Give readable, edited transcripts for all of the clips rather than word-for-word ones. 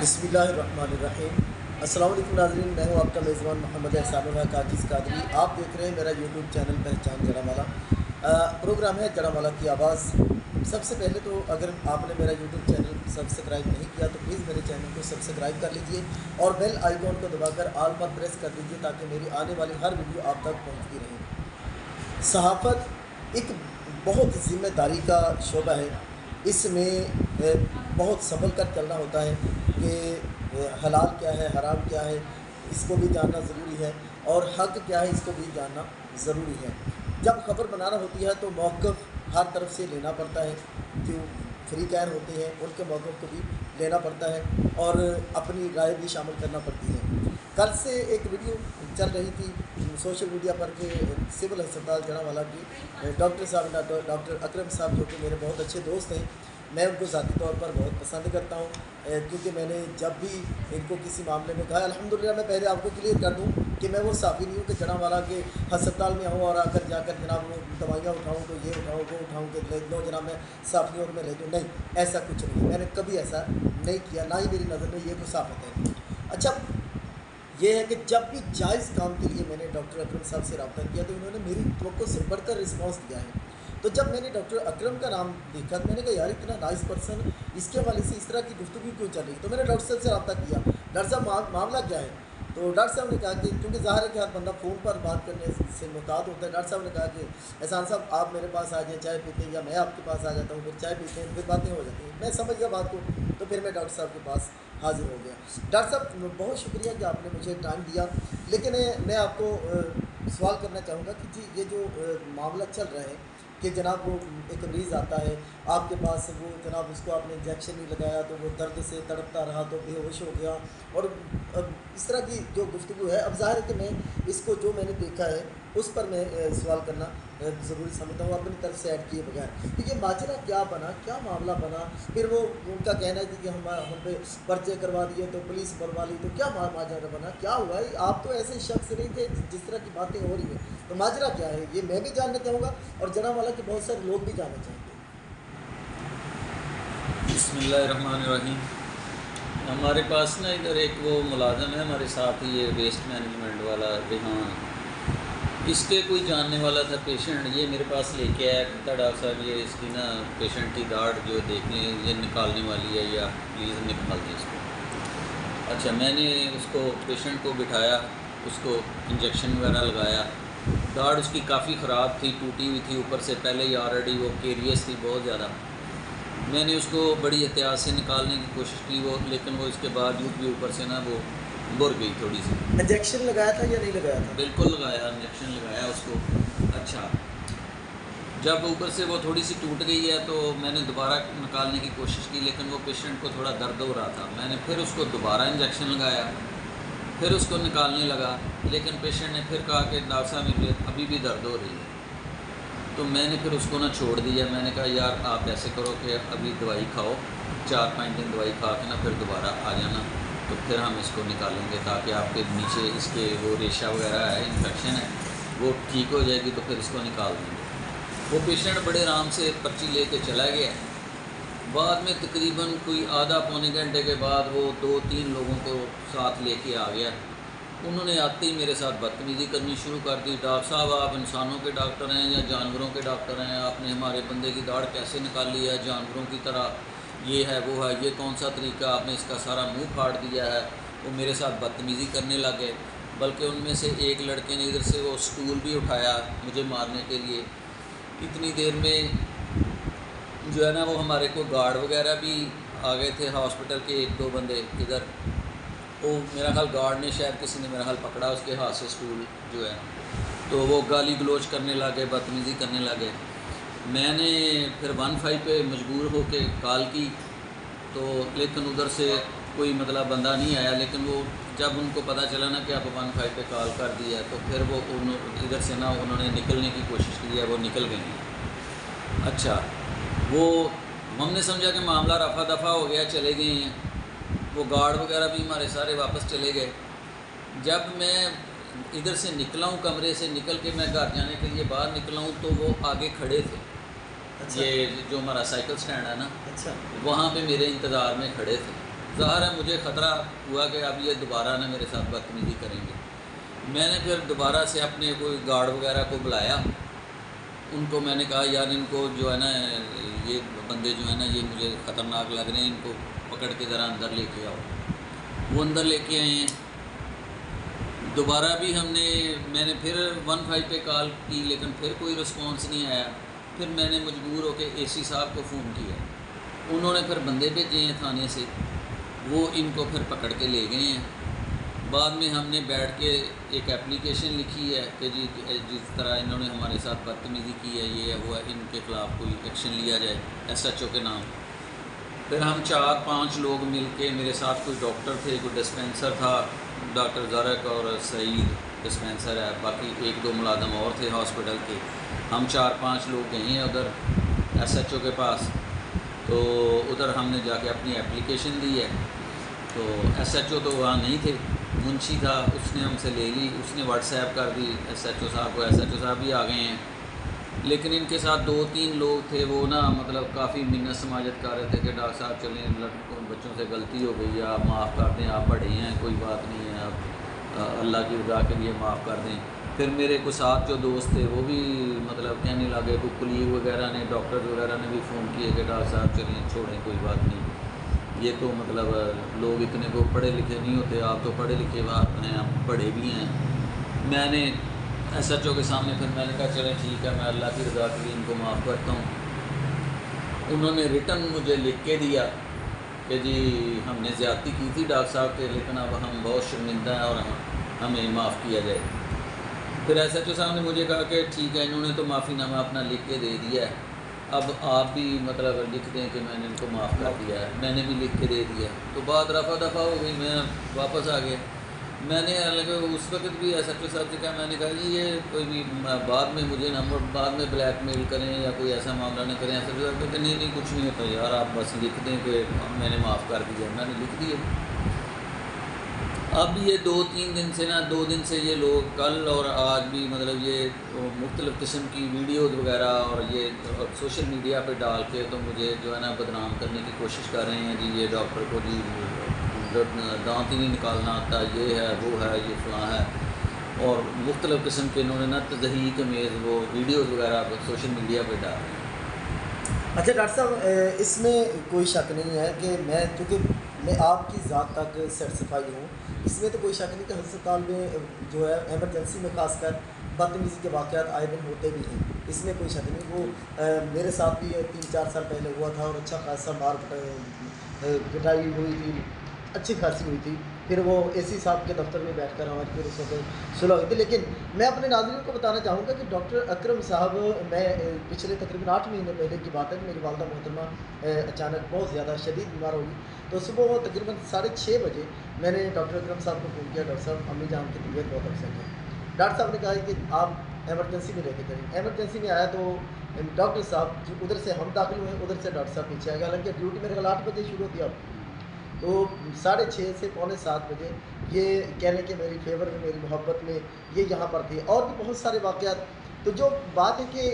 بسم اللہ الرحمن الرحیم۔ السلام علیکم ناظرین، میں ہوں آپ کا میزبان محمد احسان الحق عاجز قادری۔ آپ دیکھ رہے ہیں میرا یوٹیوب چینل پہچان جڑا والا۔ پروگرام ہے جڑا والا کی آواز۔ سب سے پہلے تو اگر آپ نے میرا یوٹیوب چینل سبسکرائب نہیں کیا تو پلیز میرے چینل کو سبسکرائب کر لیجئے اور بیل آئیکن کو دبا کر آل پر پریس کر دیجئے تاکہ میری آنے والی ہر ویڈیو آپ تک پہنچتی رہے۔ صحافت ایک بہت ذمہ داری کا شعبہ ہے۔ اس میں بہت سنبھل کر چلنا ہوتا ہے کہ حلال کیا ہے، حرام کیا ہے، اس کو بھی جاننا ضروری ہے، اور حق کیا ہے اس کو بھی جاننا ضروری ہے۔ جب خبر بنانا ہوتی ہے تو موقف ہر طرف سے لینا پڑتا ہے، جو فریقین ہوتے ہیں ان کے موقف کو بھی لینا پڑتا ہے اور اپنی رائے بھی شامل کرنا پڑتی ہے۔ کل سے ایک ویڈیو چل رہی تھی سوشل میڈیا پر کہ سول ہسپتال جڑا والا کی ڈاکٹر صاحب ڈاکٹر اکرم صاحب جو کہ میرے بہت اچھے دوست ہیں، میں ان کو ذاتی طور پر بہت پسند کرتا ہوں، کیونکہ میں نے جب بھی ان کو کسی معاملے میں کہا، الحمدللہ میں پہلے آپ کو کلیئر کر دوں کہ میں وہ صحافی نہیں ہوں کہ جڑا والا کے ہسپتال میں ہوں اور آ کر جا کر جناب وہ دوائیاں اٹھاؤں تو یہ اٹھاؤں وہ اٹھاؤں کہ لے لو جناب میں صحافیوں میں لے دوں، نہیں، ایسا کچھ نہیں ہے، میں نے کبھی ایسا نہیں کیا، نہ ہی میری نظر میں یہ کوئی صحافت ہے۔ اچھا، یہ ہے کہ جب بھی جائز کام کے لیے میں نے ڈاکٹر اکرم صاحب سے رابطہ کیا تو انہوں نے میری توقع سے بڑھ کر رسپانس دیا ہے۔ تو جب میں نے ڈاکٹر اکرم کا نام دیکھا تو میں نے کہا یار اتنا نائس پرسن، اس کے حوالے سے اس طرح کی گفتگو کیوں چل رہی ہے؟ تو میں نے ڈاکٹر صاحب سے رابطہ کیا، ڈاکٹر صاحب معاملہ کیا ہے؟ تو ڈاکٹر صاحب نے کہا کہ کیونکہ ظاہر ہے کہ ہر بندہ فون پر بات کرنے سے محتاط ہوتا ہے، ڈاکٹر صاحب نے کہا کہ احسان صاحب آپ میرے پاس آ جائیں چائے پیتے ہیں، یا میں آپ کے پاس آ جاتا ہوں، پھر چائے پیتے ہیں، پھر باتیں ہو جاتی ہیں۔ میں سمجھ گیا بات کو، تو پھر میں ڈاکٹر صاحب کے پاس حاضر ہو گیا۔ ڈاکٹر صاحب بہت شکریہ کہ آپ نے مجھے ٹائم دیا، لیکن میں آپ کو سوال کرنا چاہوں گا کہ جی یہ جو معاملہ چل رہا ہے کہ جناب وہ ایک مریض آتا ہے آپ کے پاس، وہ جناب اس کو آپ نے انجیکشن نہیں لگایا تو وہ درد سے تڑپتا رہا تو بے ہوش ہو گیا، اور اس طرح کی جو گفتگو ہے، اب ظاہر ہے کہ میں اس کو جو میں نے دیکھا ہے اس پر میں سوال کرنا ضروری سمجھتا ہوں اپنی طرف سے ایڈ کیے بغیر کہ یہ ماجرا کیا بنا، کیا معاملہ بنا۔ پھر وہ ان کا کہنا ہے کہ ہم پہ پرچے کروا دیے تو پولیس بلوا لی، تو کیا ماجرا بنا، کیا ہوا ہے؟ آپ تو ایسے شخص نہیں تھے جس طرح کی باتیں ہو رہی ہیں، تو ماجرا کیا ہے یہ میں بھی جاننا چاہوں گا اور جناب والا کہ بہت سارے لوگ بھی جاننا چاہیں گے۔ بسم اللہ الرحمن الرحیم۔ ہمارے پاس نا ادھر ایک وہ ملازم ہے ہمارے ساتھ ہی، یہ ویسٹ مینجمنٹ والا ریحان، اس کے کوئی جاننے والا تھا پیشنٹ، یہ میرے پاس لے کے آیا، کہتا ڈاکٹر صاحب یہ اس کی نا پیشنٹ کی داڑھ جو دیکھ لیں یہ نکالنے والی ہے، یا پلیز نکال دیں اس کو۔ اچھا، میں نے اس کو پیشنٹ کو بٹھایا، اس کو انجیکشن وغیرہ لگایا۔ داڑھ اس کی کافی خراب تھی، ٹوٹی ہوئی تھی اوپر سے، پہلے ہی آلریڈی وہ کیریس تھی بہت زیادہ۔ میں نے اس کو بڑی احتیاط سے نکالنے کی کوشش کی، لیکن وہ اس کے باوجود بھی اوپر سے نا وہ بر گئی تھوڑی سی۔ انجیکشن لگایا تھا یا نہیں لگایا تھا؟ بالکل لگایا، انجیکشن لگایا اس کو۔ اچھا، جب اوپر سے وہ تھوڑی سی ٹوٹ گئی ہے تو میں نے دوبارہ نکالنے کی کوشش کی، لیکن وہ پیشنٹ کو تھوڑا درد ہو رہا تھا، میں نے پھر اس کو دوبارہ انجیکشن لگایا، پھر اس کو نکالنے لگا، لیکن پیشنٹ نے پھر کہا کہ ڈاکٹر صاحب مجھے ابھی بھی درد ہو رہی ہے۔ تو میں نے پھر اس کو نہ چھوڑ دیا، میں نے کہا یار آپ ایسے کرو کہ ابھی دوائی کھاؤ، 4-5 دن دوائی کھا کے نا پھر دوبارہ آ جانا، تو پھر ہم اس کو نکالیں گے تاکہ آپ کے نیچے اس کے وہ ریشہ وغیرہ ہے، انفیکشن ہے، وہ ٹھیک ہو جائے گی تو پھر اس کو نکال دیں گے۔ وہ پیشنٹ بڑے آرام سے پرچی لے کے چلا گیا۔ بعد میں تقریباً کوئی آدھا پونے گھنٹے کے بعد وہ 2-3 لوگوں کو ساتھ لے کے آ گیا۔ انہوں نے آتے ہی میرے ساتھ بدتمیزی کرنی شروع کر دی، ڈاکٹر صاحب آپ انسانوں کے ڈاکٹر ہیں یا جانوروں کے ڈاکٹر ہیں؟ آپ نے ہمارے بندے کی داڑھ کیسے نکالی ہے جانوروں کی طرح، یہ ہے وہ ہے، یہ کون سا طریقہ، آپ نے اس کا سارا منہ پھاڑ دیا ہے۔ وہ میرے ساتھ بدتمیزی کرنے لگے، بلکہ ان میں سے ایک لڑکے نے ادھر سے وہ سٹول بھی اٹھایا مجھے مارنے کے لیے۔ اتنی دیر میں جو ہے نا وہ ہمارے کو گارڈ وغیرہ بھی آ گئے تھے ہاسپٹل کے، 1-2 بندے ادھر، وہ میرا خیال گارڈ نے شاید کسی نے میرا خیال پکڑا اس کے ہاتھ سے سٹول جو ہے، تو وہ گالی گلوچ کرنے لگے، بدتمیزی کرنے لگے۔ میں نے پھر 15 پہ مجبور ہو کے کال کی، تو لیکن ادھر سے کوئی مطلب بندہ نہیں آیا، لیکن وہ جب ان کو پتہ چلا نا کہ آپ 15 پہ کال کر دی ہے تو پھر وہ ادھر سے نا انہوں نے نکلنے کی کوشش کی ہے، وہ نکل گئے ہیں۔ اچھا، وہ ہم نے سمجھا کہ معاملہ رفع دفع ہو گیا، چلے گئے ہیں، وہ گارڈ وغیرہ بھی ہمارے سارے واپس چلے گئے۔ جب میں ادھر سے نکلا ہوں، کمرے سے نکل کے میں گھر جانے کے لیے باہر نکلا ہوں تو وہ آگے کھڑے تھے۔ اچھا، یہ جو ہمارا سائیکل سٹینڈ ہے نا، اچھا، وہاں پہ میرے انتظار میں کھڑے تھے۔ ظاہر ہے مجھے خطرہ ہوا کہ اب یہ دوبارہ نہ میرے ساتھ بدتمیزی کریں گے. میں نے پھر دوبارہ سے اپنے کوئی گارڈ وغیرہ کو بلایا. ان کو میں نے کہا یار ان کو جو ہے نا یہ بندے جو ہیں نا یہ مجھے خطرناک لگ رہے ہیں, ان کو پکڑ کے ذرا اندر لے کے آؤ. وہ اندر لے کے آئے ہیں. دوبارہ بھی میں نے پھر 15 پہ کال کی, لیکن پھر کوئی رسپانس نہیں آیا. پھر میں نے مجبور ہو کے اے سی صاحب کو فون کیا. انہوں نے پھر بندے بھیجے ہیں تھانے سے, وہ ان کو پھر پکڑ کے لے گئے ہیں. بعد میں ہم نے بیٹھ کے ایک اپلیکیشن لکھی ہے کہ جی جس طرح انہوں نے ہمارے ساتھ بدتمیزی کی ہے, یہ ہوا, ان کے خلاف کوئی ایکشن لیا جائے SHO کے نام. پھر ہم 4-5 لوگ مل کے, میرے ساتھ کوئی ڈاکٹر تھے, کوئی ڈسپینسر تھا, ڈاکٹر زرق اور سعید ڈسپینسر ہے, باقی 1-2 ملازم اور تھے ہاسپٹل کے. ہم 4-5 لوگ گئے ہیں ادھر SHO کے پاس. تو ادھر ہم نے جا کے اپنی اپلیکیشن دی ہے. تو SHO تو وہاں نہیں تھے, منشی تھا, اس نے ہم سے لے لی, اس نے واٹس ایپ کر دی SHO صاحب کو. SHO صاحب بھی آ گئے ہیں, لیکن ان کے ساتھ 2-3 لوگ تھے, وہ نا مطلب کافی منت سماجت کر رہے تھے کہ ڈاکٹر صاحب چلیں بچوں سے غلطی ہو گئی, آپ معاف کر دیں, آپ بڑے ہیں, کوئی بات نہیں ہے, آپ اللہ کی رضا کے لیے معاف کر دیں. پھر میرے کو ساتھ جو دوست تھے وہ بھی مطلب کہنے لگے, کوئی کلیگ وغیرہ نے, ڈاکٹر وغیرہ نے بھی فون کیے کہ ڈاکٹر صاحب چلیں چھوڑیں, کوئی بات نہیں, یہ تو مطلب لوگ اتنے کو پڑھے لکھے نہیں ہوتے, آپ تو پڑھے لکھے ہیں, آپ پڑھے بھی ہیں. میں نے SHO کے سامنے پھر میں نے کہا چلیں ٹھیک ہے, میں اللہ کی رضا کے لیے ان کو معاف کرتا ہوں. انہوں نے ریٹن مجھے لکھ کے دیا کہ جی ہم نے زیادتی کی تھی ڈاکٹر صاحب کے, لیکن اب ہم بہت شرمندہ ہیں اور ہمیں معاف کیا جائے. پھر SHO صاحب نے مجھے کہا کہ ٹھیک ہے, انہوں نے تو معافی نامہ اپنا لکھ کے دے دیا ہے, اب آپ بھی مطلب لکھ دیں کہ میں نے ان کو معاف کر دیا ہے. میں نے بھی لکھ کے دے دیا. تو بات رفع دفع ہو گئی, میں واپس آ گیا. میں نے اس وقت بھی SHO صاحب سے کہا, میں نے کہا جی یہ کوئی بھی بعد میں مجھے نمبر بعد میں بلیک میل کریں یا کوئی ایسا معاملہ نہ کریں. SHO صاحب کہتے نہیں کچھ نہیں ہوتا یار, آپ بس لکھ دیں کہ میں نے معاف کر دیا. میں نے لکھ دیا. اب یہ 2-3 دن سے 2 دن سے یہ لوگ کل اور آج بھی مطلب یہ مختلف قسم کی ویڈیوز وغیرہ اور یہ سوشل میڈیا پہ ڈال کے تو مجھے جو ہے نا بدنام کرنے کی کوشش کر رہے ہیں. جی یہ ڈاکٹر کو جی دانت ہی نہیں نکالنا آتا, یہ ہے وہ ہے, یہ فلاں ہے, اور مختلف قسم کے انہوں نے نا تضحیق امیز وہ ویڈیوز وغیرہ سوشل میڈیا پہ ڈال رہے ہیں. اچھا ڈاکٹر صاحب, اس میں کوئی شک نہیں ہے کہ چونکہ میں آپ کی ذات تک سیٹسفائی ہوں, اس میں تو کوئی شک نہیں کہ ہسپتال میں جو ہے ایمرجنسی میں خاص کر بدتمیزی کے واقعات آئے دن ہوتے بھی ہیں, اس میں کوئی شک نہیں. وہ میرے ساتھ بھی 3-4 سال پہلے ہوا تھا اور اچھا خاصا مار پٹائی ہوئی تھی, اچھی خاصی ہوئی تھی. پھر وہ AC صاحب کے دفتر میں بیٹھ کر ہماری پھر اس وقت صلح ہوئی تھی. لیکن میں اپنے ناظرین کو بتانا چاہوں گا کہ ڈاکٹر اکرم صاحب, میں پچھلے تقریباً 8 مہینے پہلے کی بات ہے, میری والدہ محترمہ اچانک بہت زیادہ شدید بیمار ہوگی. تو صبح تقریباً 6:30 بجے میں نے ڈاکٹر اکرم صاحب کو فون کیا, ڈاکٹر صاحب امی جان کی طبیعت بہت اپسیٹ ہے. ڈاکٹر صاحب نے کہا کہ آپ ایمرجنسی میں لے کے چلیں. ایمرجنسی میں آیا تو ڈاکٹر صاحب ادھر سے ہم داخل ہوئے, ادھر سے ڈاکٹر صاحب پیچھے آ گئے. حالانکہ ڈیوٹی میرے خیال 8 بجے شروع ہوتی ہے آپ. تو 6:30 سے 6:45 بجے یہ کہنے کہ میری فیور میں, میری محبت میں یہ یہاں پر تھی, اور بھی بہت سارے واقعات. تو جو بات ہے کہ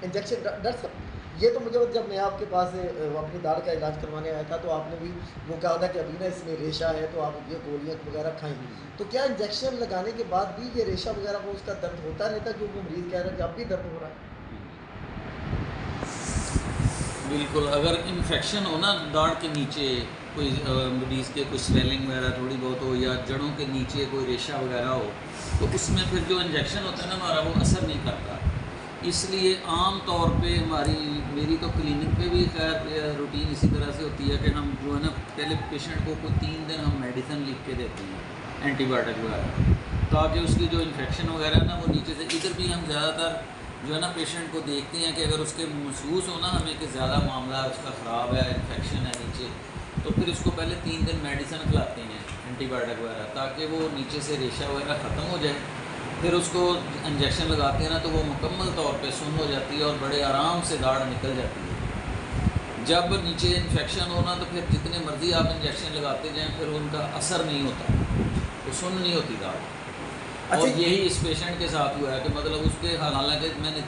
انجیکشن, ڈاکٹر صاحب یہ تو مجھے جب میں آپ کے پاس اپنی داڑھ کا علاج کروانے آیا تھا تو آپ نے بھی وہ کہا تھا کہ ابھی نا اس میں ریشہ ہے تو آپ یہ گولیاں وغیرہ کھائیں. تو کیا انجیکشن لگانے کے بعد بھی یہ ریشہ وغیرہ وہ اس کا درد ہوتا رہتا جو وہ مریض کہہ رہا ہے کہ اب بھی درد ہو رہا ہے؟ بالکل, اگر انفیکشن ہو نا داڑھ کے نیچے, کوئی مریض کے کوئی سویلنگ وغیرہ تھوڑی بہت ہو, یا جڑوں کے نیچے کوئی ریشہ وغیرہ ہو, تو اس میں پھر جو انجیکشن ہوتا ہے نا ہمارا وہ اثر نہیں کرتا. اس لیے عام طور پہ میری تو کلینک پہ بھی خیر روٹین اسی طرح سے ہوتی ہے کہ ہم جو ہے نا پہلے پیشنٹ کو کوئی 3 دن ہم میڈیسن لکھ کے دیتے ہیں, اینٹی بایوٹک وغیرہ, تاکہ اس کی جو انفیکشن وغیرہ ہے نا وہ نیچے سے, ادھر بھی ہم زیادہ تر جو ہے نا پیشنٹ کو دیکھتے ہیں کہ اگر اس کے محسوس ہو نا ہمیں کہ زیادہ معاملہ اس کا خراب ہے, انفیکشن ہے نیچے, تو پھر اس کو پہلے 3 دن میڈیسن کھلاتے ہیں اینٹی بایوٹک وغیرہ, تاکہ وہ نیچے سے ریشہ وغیرہ ختم ہو جائے. پھر اس کو انجیکشن لگاتے ہیں نا تو وہ مکمل طور پہ سن ہو جاتی ہے اور بڑے آرام سے داڑھ نکل جاتی ہے. جب نیچے انفیکشن ہونا تو پھر جتنے مرضی آپ انجیکشن لگاتے جائیں پھر ان کا اثر نہیں ہوتا, وہ سن نہیں ہوتی داڑھ. اور یہی اس پیشنٹ کے ساتھ ہوا ہے کہ مطلب اس کے حالانکہ میں نے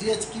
THQ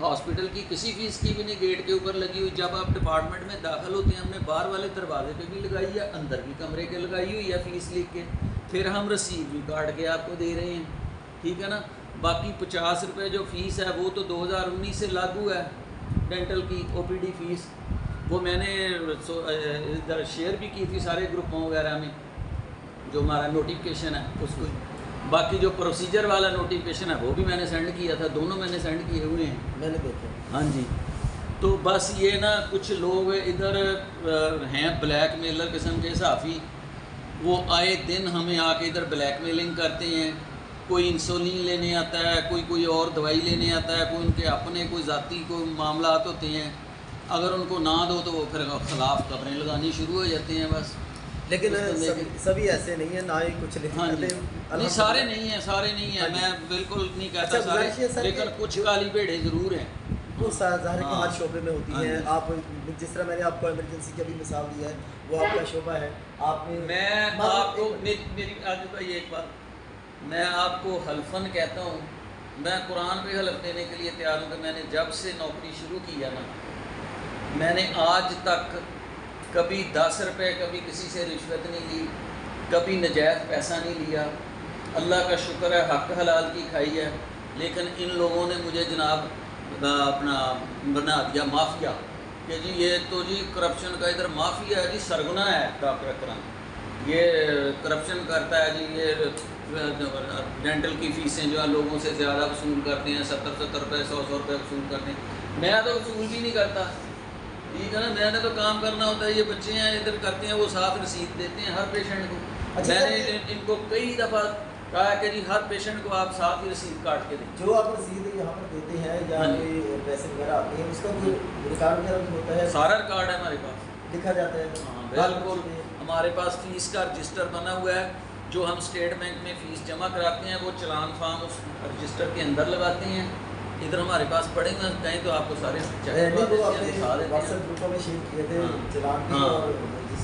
ہاسپٹل کی کسی فیس کی بھی نہیں گیٹ کے اوپر لگی ہوئی. جب آپ ڈپارٹمنٹ میں داخل ہوتے ہیں ہم نے باہر والے دروازے پہ بھی لگائی ہے, اندر بھی کمرے کے لگائی ہوئی ہے فیس لکھ کے, پھر ہم رسید بھی کاٹ کے آپ کو دے رہے ہیں, ٹھیک ہے نا. باقی 50 روپے جو فیس ہے وہ تو 2019 سے لاگو ہے ڈینٹل کی OPD فیس, وہ میں نے ادھر شیئر بھی کی تھی سارے گروپوں وغیرہ میں جو ہمارا نوٹیفکیشن ہے اس کو. باقی جو پروسیجر والا نوٹیفکیشن ہے وہ بھی میں نے سینڈ کیا تھا, دونوں میں نے سینڈ کیے ہوئے ہیں, میں نے دیکھا. ہاں جی. تو بس یہ نا کچھ لوگ ادھر ہیں بلیک میلر قسم کے صحافی, وہ آئے دن ہمیں آ کے ادھر بلیک میلنگ کرتے ہیں. کوئی انسولین لینے آتا ہے, کوئی اور دوائی لینے آتا ہے, کوئی ان کے اپنے کوئی ذاتی کوئی معاملات ہوتے ہیں, اگر ان کو نہ دو تو وہ پھر خلاف خبریں لگانی شروع ہو جاتے ہیں بس. لیکن سبھی ایسے نہیں ہیں, نہ ہی کچھ لکھتے ہاں جی, نہیں سارے نہیں ہیں, سارے نہیں ہیں, میں بالکل نہیں کہتا سارے, لیکن کچھ کالی بھیڑیں ضرور ہیں. وہ ظاہر کہ ہر شعبے میں ہوتی ہیں. آپ جس طرح میں نے آپ کو ایمرجنسی کی ابھی مثال دی ہے وہ آپ کا شعبہ ہے. آپ نے میں آپ کو میری آج بھائی ایک بات میں آپ کو حلفاً کہتا ہوں, میں قرآن پہ حلف دینے کے لیے تیار ہوں کہ میں نے جب سے نوکری شروع کی ہے نا, میں نے آج تک کبھی 10 روپے کبھی کسی سے رشوت نہیں لی, کبھی نجائز پیسہ نہیں لیا. اللہ کا شکر ہے حق حلال کی کھائی ہے. لیکن ان لوگوں نے مجھے جناب اپنا بنا دیا مافیا کہ جی یہ تو جی کرپشن کا ادھر مافیا ہے جی, سرگنا ہے ڈاکٹر اکرم, یہ کرپشن کرتا ہے جی, یہ ڈینٹل کی فیسیں جو ہے لوگوں سے زیادہ وصول کرتے ہیں, 70 روپے 100 روپے وصول کرتے ہیں. میں تو وصول بھی نہیں کرتا, ٹھیک ہے نا, میں نے تو کام کرنا ہوتا ہے. یہ بچے ہیں ادھر کرتے ہیں, وہ ساتھ رسید دیتے ہیں ہر پیشنٹ کو. میں نے ان کو کئی دفعہ کہا کہ جی ہر پیشنٹ کو آپ ساتھ ہی رسید کاٹ کے دیں. جو آپ رسید یہاں پر دیتے ہیں یا کوئی پیسے وغیرہ آتے ہیں اس کا کوئی ریکارڈ وغیرہ بھی ہوتا ہے؟ سارا ریکارڈ ہے ہمارے پاس, لکھا جاتا ہے. ہاں بالکل, ہمارے پاس فیس کا رجسٹر بنا ہوا ہے. جو ہم اسٹیٹ بینک میں فیس جمع کراتے ہیں وہ چلان فارم اس رجسٹر کے اندر لگاتے ہیں. ادھر ہمارے پاس پڑے ہوئے کہیں تو آپ کو سارے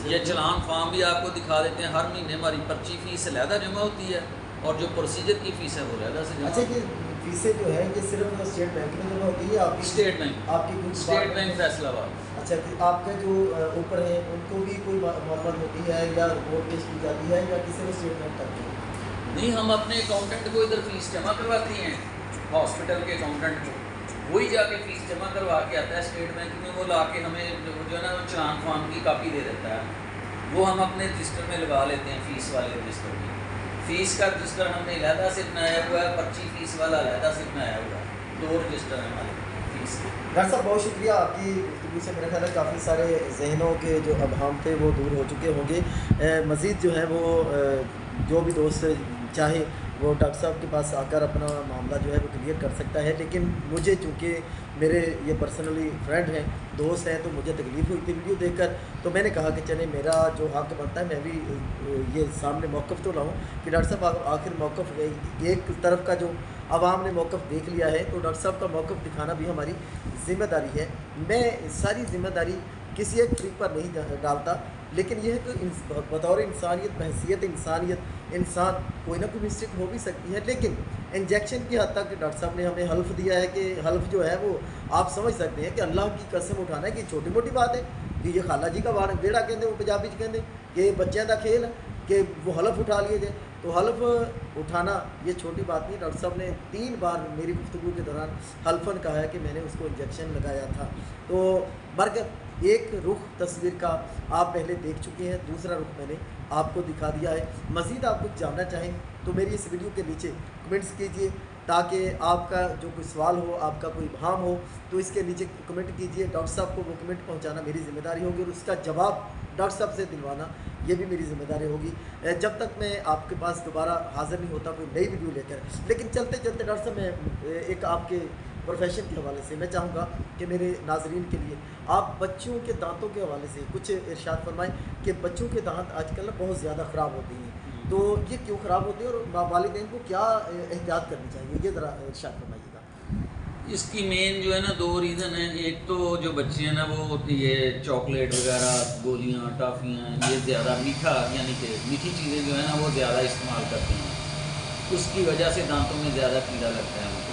یہ چلان فارم بھی آپ کو دکھا دیتے ہیں. ہر مہینے ہماری پرچی فیس علیحدہ جمع ہوتی ہے اور جو پروسیجر کی فیس ہے وہ علیحدہ سے جمع. اچھا, یہ فیسیں جو ہے یہ صرف اسٹیٹ بینک میں جمع ہوتی ہے؟ آپ کی اسٹیٹ بینک فیصلہ آباد. اچھا, آپ کے جو اوپر ہیں ان کو بھی کوئی معلومات ہوتی ہے یا رپورٹ پیش کی جاتی ہے یا کسی اسٹیٹ بینک تک؟ نہیں, ہم اپنے اکاؤنٹنٹ کو ادھر فیس جمع کرواتے ہیں, ہاسپٹل کے اکاؤنٹنٹ کو, وہی جا کے فیس جمع کروا کے آتا ہے اسٹیٹ بینک میں. وہ لا کے ہمیں جو ہے نا چلان فارم کی کاپی دے دیتا ہے, وہ ہم اپنے رجسٹر میں لگا لیتے ہیں. فیس والے رجسٹر میں فیس کا رجسٹر ہم نے علیحدہ سے بنایا ہوا ہے, پرچی فیس والا علیحدہ سے بنایا ہوا ہے. 2 رجسٹر ہیں ہمارے فیس کے. ڈاکٹر صاحب بہت شکریہ, آپ کی گفتگو سے میرا خیال ہے کافی سارے ذہنوں کے جو ابہام تھے وہ دور ہو چکے ہوں گے. مزید جو ہے وہ جو بھی دوست چاہے وہ ڈاکٹر صاحب کے پاس آ کر اپنا معاملہ جو ہے وہ کلیئر کر سکتا ہے. لیکن مجھے چونکہ میرے یہ پرسنلی فرینڈ ہیں, دوست ہیں, تو مجھے تکلیف ہوئی تھی ویڈیو دیکھ کر, تو میں نے کہا کہ چلے میرا جو حق بنتا ہے میں بھی یہ سامنے موقف تو لاؤں کہ ڈاکٹر صاحب آخر موقف ایک طرف کا جو عوام نے موقف دیکھ لیا ہے تو ڈاکٹر صاحب کا موقف دکھانا بھی ہماری ذمہ داری ہے. میں ساری ذمہ داری کسی ایک فریق پر نہیں ڈالتا, لیکن یہ ہے کہ بطور انسانیت, بحیثیت انسانیت, انسان کوئی نہ کوئی مسٹیک ہو بھی سکتی ہے. لیکن انجیکشن کی حد تک ڈاکٹر صاحب نے ہمیں حلف دیا ہے کہ حلف جو ہے وہ آپ سمجھ سکتے ہیں کہ اللہ کی قسم اٹھانا ہے کہ چھوٹی موٹی بات ہے کہ یہ خالہ جی کا بیڑا کہتے ہیں, وہ پنجابی کہتے ہیں کہ بچوں کا کھیل ہے کہ وہ حلف اٹھا لیے جائے. تو حلف اٹھانا یہ چھوٹی بات نہیں. ڈاکٹر صاحب نے 3 بار میری گفتگو کے دوران حلفاً کہا ہے کہ میں نے اس کو انجیکشن لگایا تھا. تو برگر ایک رخ تصویر کا آپ پہلے دیکھ چکے ہیں, دوسرا رخ میں نے آپ کو دکھا دیا ہے. مزید آپ کچھ جاننا چاہیں تو میری اس ویڈیو کے نیچے کمنٹس کیجئے تاکہ آپ کا جو کوئی سوال ہو, آپ کا کوئی ابہام ہو تو اس کے نیچے کمنٹ کیجئے. ڈاکٹر صاحب کو وہ کمنٹ پہنچانا میری ذمہ داری ہوگی اور اس کا جواب ڈاکٹر صاحب سے دلوانا یہ بھی میری ذمہ داری ہوگی, جب تک میں آپ کے پاس دوبارہ حاضر نہیں ہوتا کوئی نئی ویڈیو لے کر. لیکن چلتے چلتے ڈاکٹر صاحب میں ایک آپ کے پروفیشن کے حوالے سے میں چاہوں گا کہ میرے ناظرین کے لیے آپ بچوں کے دانتوں کے حوالے سے کچھ ارشاد فرمائیں کہ بچوں کے دانت آج کل بہت زیادہ خراب ہوتے ہیں, تو یہ کیوں خراب ہوتے ہیں اور والدین کو کیا احتیاط کرنی چاہیے, یہ ذرا ارشاد فرمائیے گا. اس کی مین جو ہے نا 2 ریزن ہیں. ایک تو جو بچے ہیں نا وہ یہ چاکلیٹ وغیرہ, گولیاں, ٹافیاں, یہ زیادہ میٹھا یعنی کہ میٹھی چیزیں جو ہیں نا وہ زیادہ استعمال کرتے ہیں, اس کی وجہ سے دانتوں میں زیادہ کیڑا لگتا ہے ان کو.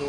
2